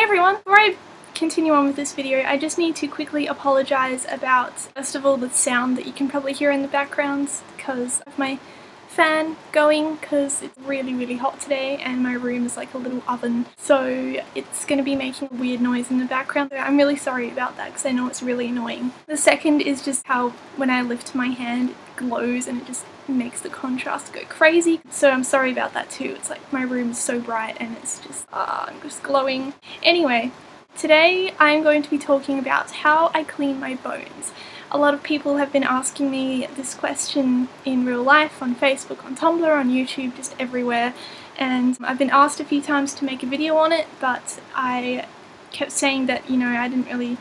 everyone! Before I continue on with this video, I just need to quickly apologise about, first of all, the sound that you can probably hear in the background because of my fan going, because it's really hot today and my room is like a little oven, so it's going to be making a weird noise in the background. So I'm really sorry about that because I know it's really annoying. The second is just how when I lift my hand it glows and it just makes the contrast go crazy, so I'm sorry about that too. It's like my room is so bright and it's just I'm just glowing. Anyway, today I'm going to be talking about how I clean my bones. A lot of people have been asking me this question in real life, on Facebook, on Tumblr, on YouTube, just everywhere, and I've been asked a few times to make a video on it, but I kept saying that, you know, I didn't really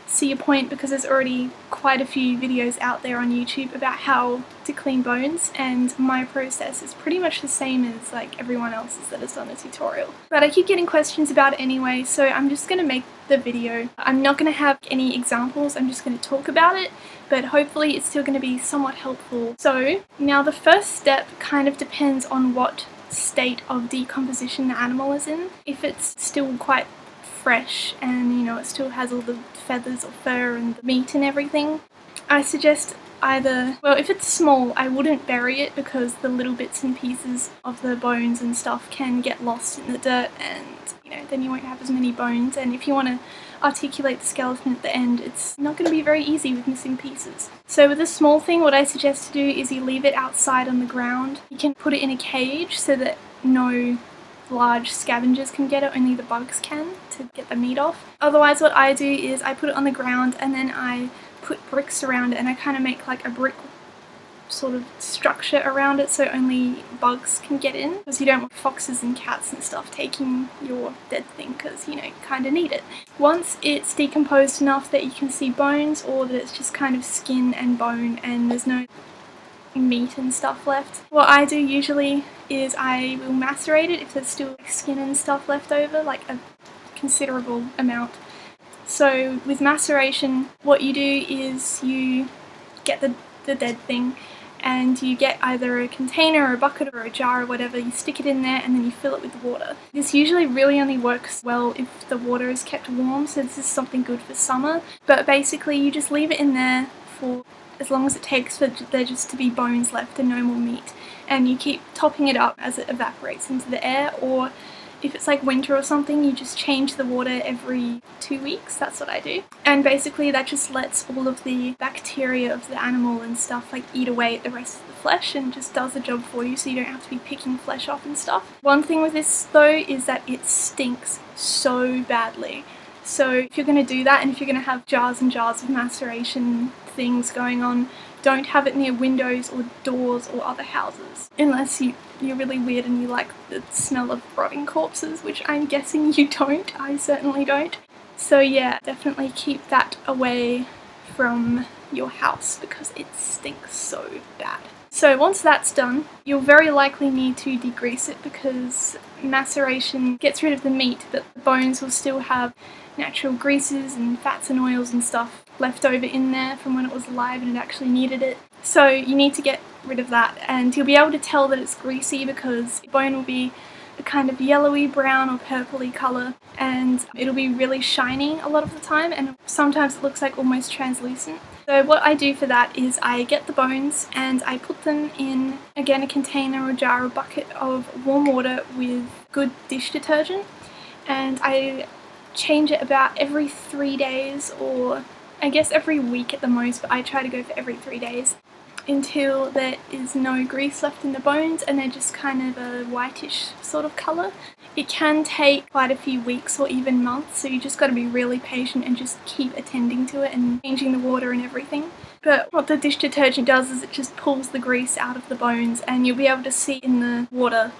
see a point because there's already quite a few videos out there on YouTube about how to clean bones, and my process is pretty much the same as like everyone else's that has done a tutorial. But I keep getting questions about it anyway, so I'm just going to make the video. I'm not going to have any examples, I'm just going to talk about it, but hopefully it's still going to be somewhat helpful. So now the first step kind of depends on what state of decomposition the animal is in. If it's still quite fresh and, you know, it still has all the feathers or fur and the meat and everything, I suggest either, well, if it's small, I wouldn't bury it because the little bits and pieces of the bones and stuff can get lost in the dirt and, you know, then you won't have as many bones, and if you want to articulate the skeleton at the end, it's not going to be very easy with missing pieces. So with a small thing, what I suggest to do is you leave it outside on the ground. You can put it in a cage so that no large scavengers can get it, only the bugs can, to get the meat off. Otherwise what I do is I put it on the ground and then I put bricks around it, and I kind of make like a brick sort of structure around it so only bugs can get in, because you don't want foxes and cats and stuff taking your dead thing, because, you know, you kind of need it. Once it's decomposed enough that you can see bones, or that it's just kind of skin and bone and there's no meat and stuff left, what I do usually is I will macerate it if there's still skin and stuff left over, like a considerable amount. So with maceration, what you do is you get the dead thing and you get either a container or a bucket or a jar or whatever, you stick it in there and then you fill it with water. This usually really only works well if the water is kept warm, so this is something good for summer, but basically you just leave it in there for as long as it takes for there just to be bones left and no more meat, and you keep topping it up as it evaporates into the air, or if it's like winter or something, you just change the water every 2 weeks. That's what I do. And basically that just lets all of the bacteria of the animal and stuff like eat away at the rest of the flesh and just does the job for you, so you don't have to be picking flesh off and stuff. One thing with this though is that it stinks so badly. So if you're going to do that, and if you're going to have jars and jars of maceration things going on, don't have it near windows or doors or other houses, unless you're really weird and you like the smell of rotting corpses, which I'm guessing you don't. I certainly don't. So yeah, definitely keep that away from your house because it stinks so bad. So once that's done, you'll very likely need to degrease it because maceration gets rid of the meat, but the bones will still have natural greases and fats and oils and stuff left over in there from when it was alive and it actually needed it. So you need to get rid of that, and you'll be able to tell that it's greasy because the bone will be a kind of yellowy brown or purpley colour, and it'll be really shiny a lot of the time, and sometimes it looks like almost translucent. So what I do for that is I get the bones and I put them in, again, a container or jar or bucket of warm water with good dish detergent, and I change it about every 3 days, or I guess every week at the most, but I try to go for every 3 days, until there is no grease left in the bones and they're just kind of a whitish sort of colour. It can take quite a few weeks or even months, so you just got to be really patient and just keep attending to it and changing the water and everything. But what the dish detergent does is it just pulls the grease out of the bones, and you'll be able to see in the water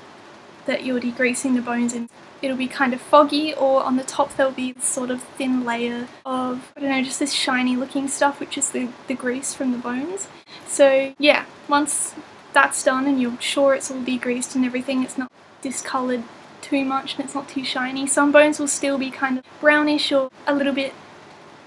that you're degreasing the bones in. It'll be kind of foggy, or on the top there'll be this sort of thin layer of, I don't know, just this shiny looking stuff, which is the grease from the bones. So yeah, once that's done and you're sure it's all degreased and everything, it's not discoloured too much and it's not too shiny. Some bones will still be kind of brownish or a little bit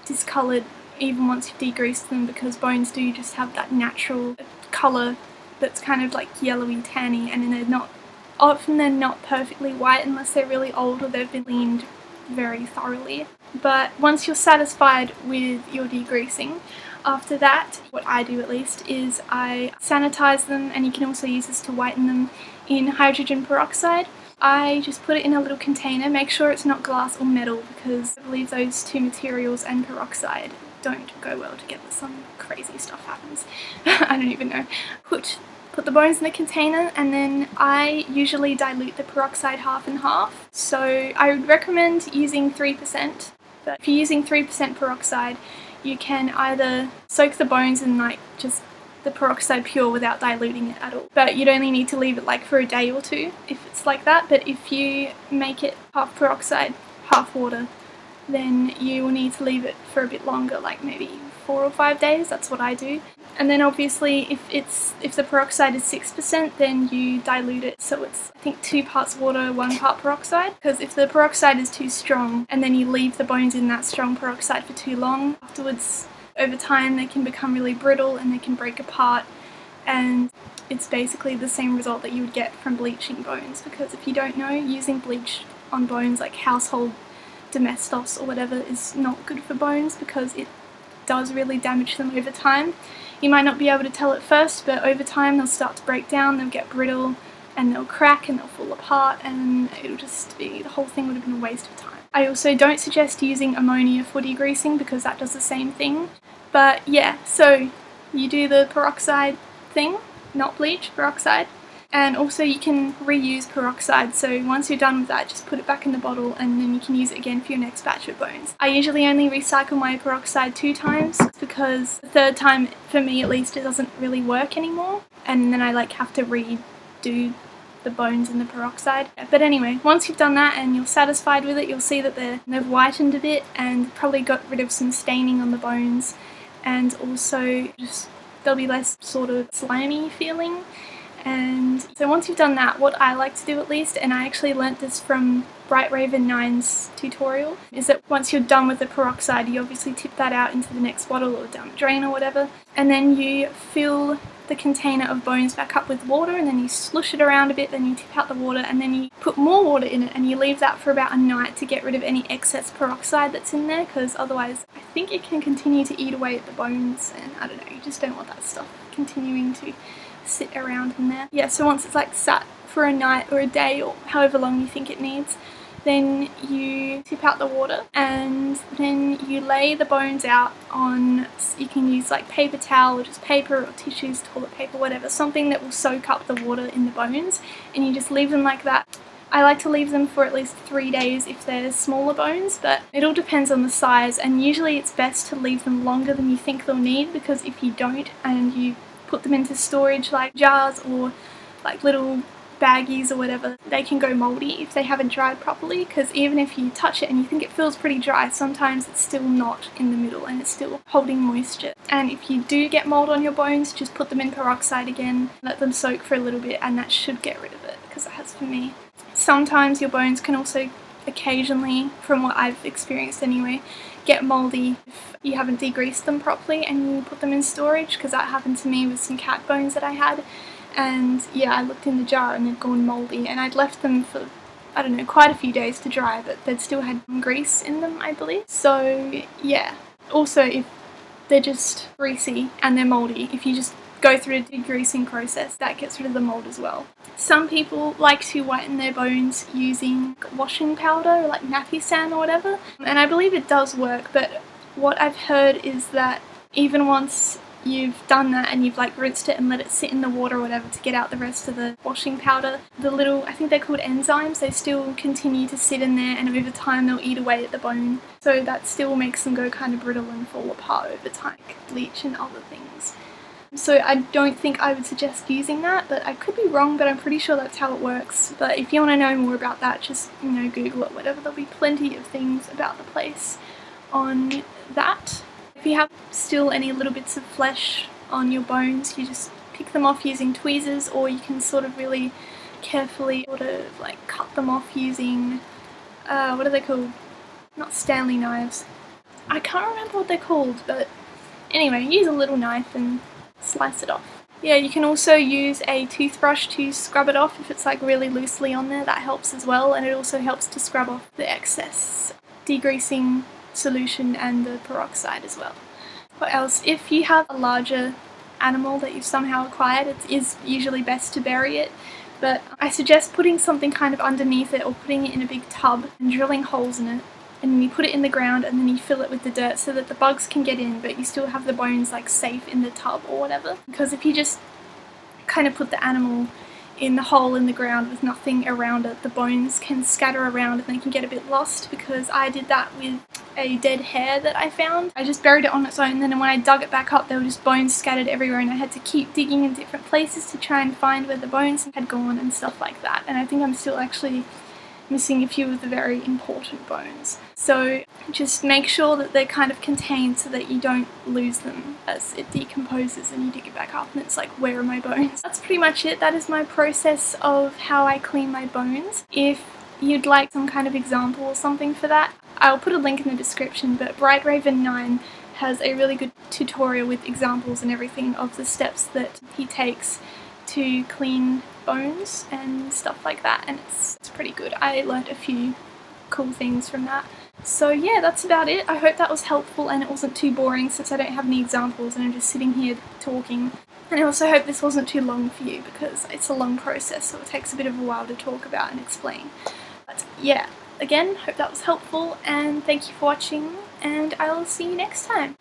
discoloured even once you've degreased them, because bones do just have that natural colour that's kind of like yellowy tanny, and they're not perfectly white unless they're really old or they've been cleaned very thoroughly. But once you're satisfied with your degreasing, after that, what I do at least, is I sanitize them, and you can also use this to whiten them, in hydrogen peroxide. I just put it in a little container, make sure it's not glass or metal, because I believe those two materials and peroxide don't go well together. Some crazy stuff happens. I don't even know. Put the bones in the container, and then I usually dilute the peroxide half and half. So I would recommend using 3%, but if you're using 3% peroxide, you can either soak the bones in like just the peroxide pure without diluting it at all. But you'd only need to leave it like for a day or two if it's like that. But if you make it half peroxide, half water, then you will need to leave it for a bit longer, like maybe 4 or 5 days. That's what I do. And then obviously if the peroxide is 6%, then you dilute it so it's, I think, 2 parts water, 1 part peroxide. Because if the peroxide is too strong and then you leave the bones in that strong peroxide for too long, afterwards, over time, they can become really brittle and they can break apart, and it's basically the same result that you would get from bleaching bones. Because if you don't know, using bleach on bones, like household domestos or whatever, is not good for bones because it does really damage them over time. You might not be able to tell at first, but over time they'll start to break down, they'll get brittle, and they'll crack and they'll fall apart, and it'll just be, the whole thing would have been a waste of time. I also don't suggest using ammonia for degreasing because that does the same thing. But yeah, so you do the peroxide thing, not bleach, peroxide. And also you can reuse peroxide, so once you're done with that, just put it back in the bottle and then you can use it again for your next batch of bones. I usually only recycle my peroxide 2 times because the third time, for me at least, it doesn't really work anymore. And then I like have to redo the bones in the peroxide. But anyway, once you've done that and you're satisfied with it, you'll see that they've whitened a bit and probably got rid of some staining on the bones, and also just there'll be less sort of slimy feeling. And so once you've done that, what I like to do at least, and I actually learnt this from Bright Raven 9's tutorial, is that once you're done with the peroxide, you obviously tip that out into the next bottle or down the drain or whatever, and then you fill the container of bones back up with water, and then you slush it around a bit, then you tip out the water, and then you put more water in it and you leave that for about a night to get rid of any excess peroxide that's in there, because otherwise I think it can continue to eat away at the bones, and I don't know, you just don't want that stuff continuing to sit around in there. Yeah, so once it's like sat for a night or a day or however long you think it needs, then you tip out the water and then you lay the bones out on, you can use like paper towel or just paper or tissues, toilet paper, whatever, something that will soak up the water in the bones, and you just leave them like that. I like to leave them for at least 3 days if they're smaller bones, but it all depends on the size, and usually it's best to leave them longer than you think they'll need, because if you don't and you put them into storage like jars or like little baggies or whatever, they can go mouldy if they haven't dried properly, because even if you touch it and you think it feels pretty dry, sometimes it's still not in the middle and it's still holding moisture. And if you do get mould on your bones, just put them in peroxide again, let them soak for a little bit, and that should get rid of it, because it has for me. Sometimes your bones can also occasionally, from what I've experienced anyway, get mouldy if you haven't degreased them properly and you put them in storage, because that happened to me with some cat bones that I had. And yeah, I looked in the jar and they'd gone mouldy, and I'd left them for, I don't know, quite a few days to dry, but they'd still had grease in them, I believe. So yeah, also if they're just greasy and they're mouldy, if you just go through a degreasing process, that gets rid of the mould as well. Some people like to whiten their bones using washing powder or like nappy sand or whatever, and I believe it does work, but what I've heard is that even once you've done that and you've like rinsed it and let it sit in the water or whatever to get out the rest of the washing powder, the little, I think they're called enzymes, they still continue to sit in there, and over time they'll eat away at the bone, so that still makes them go kind of brittle and fall apart over time, like bleach and other things. So I don't think I would suggest using that, but I could be wrong, but I'm pretty sure that's how it works. But if you want to know more about that, just, you know, Google it, whatever. There'll be plenty of things about the place on that. If you have still any little bits of flesh on your bones, you just pick them off using tweezers, or you can sort of really carefully sort of like cut them off using, what are they called? Not Stanley knives. I can't remember what they're called, but anyway, use a little knife and slice it off. Yeah, you can also use a toothbrush to scrub it off if it's like really loosely on there. That helps as well, and it also helps to scrub off the excess. degreasing solution and the peroxide as well. What else? If you have a larger animal that you've somehow acquired, it is usually best to bury it, but I suggest putting something kind of underneath it or putting it in a big tub and drilling holes in it, and then you put it in the ground and then you fill it with the dirt so that the bugs can get in but you still have the bones like safe in the tub or whatever. Because if you just kind of put the animal in the hole in the ground with nothing around it, the bones can scatter around and they can get a bit lost, because I did that with a dead hare that I found. I just buried it on its own, and then when I dug it back up there were just bones scattered everywhere, and I had to keep digging in different places to try and find where the bones had gone and stuff like that. And I think I'm still actually missing a few of the very important bones. So just make sure that they're kind of contained so that you don't lose them as it decomposes and you dig it back up and it's like, where are my bones? That's pretty much it. That is my process of how I clean my bones. If you'd like some kind of example or something for that, I'll put a link in the description, but Bright Raven 9 has a really good tutorial with examples and everything of the steps that he takes to clean bones and stuff like that, and it's pretty good. I learned a few cool things from that. So yeah, that's about it. I hope that was helpful and it wasn't too boring, since I don't have any examples and I'm just sitting here talking. And I also hope this wasn't too long for you, because it's a long process, so it takes a bit of a while to talk about and explain. But yeah, again, hope that was helpful, and thank you for watching, and I'll see you next time.